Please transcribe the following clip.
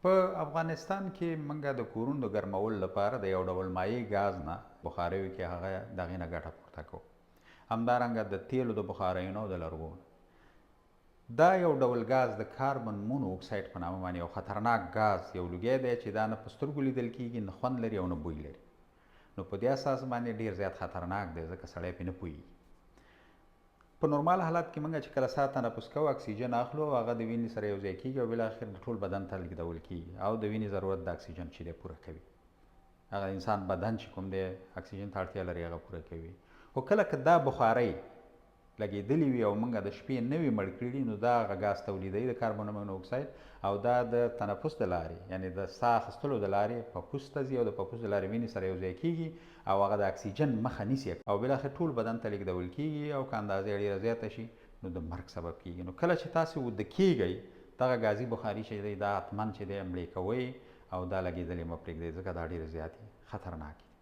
په افغانستان کې موږ د کورونو د ګرمولو لپاره د یو ډول مایع ګاز نه بخاریو کې هغه دغې نه ګټه پورته کوو. همدارنګه د تیلو د بخاریو نه او د لرګو دا یو ډول ګاز د کاربن مونو اکساید په نامه باندې یو خطرناک ګاز یو لوګی دی چې دا نه په سترګو لیدل کېږي، نه خوند لري او نه بوی لري. نو په دې اساس باندې ډېر زیات خطرناک دی ځکه سړی پرې نه پوهېږي. په نورمال حالت کې موږ چې کله ساه تنفس کوو اکسیجن اخلو، هغه د وینې سره یو ځای کېږي او بالاخره د ټول بدن ته لېږدول کېږي او د وینې ضرورت د اکسیجن چې دی پوره کوي. هغه انسان بدن چې کوم دی اکسیجن ته اړتیا لري هغه پوره کوي. خو کله که دا بخارۍ لګېدلې وي او موږ د شپې نه وي مړ کړي، نو دا هغه ګاز تولیدوي د کاربن مونوکساید او دا د تنفس د لارې یعنې د ساه اخیستلو د لارې پپوس ته ځي او د پپوس د لارې وینې سره یو ځای کېږي او هغه د اکسیجن مخه نیسي او بالاخره ټول بدن ته لېږدول کېږي او که اندازه ډېره زیاته شي نو د مرګ سبب کېږي. نو کله چې تاسې وده کېږئ دغه ګازي بخاري چې دی دا حتما چې دی مړې کوئ او دا لګېدلې مه پرېږدئ ځکه دا ډېرې زیاتې خطرناکې دي.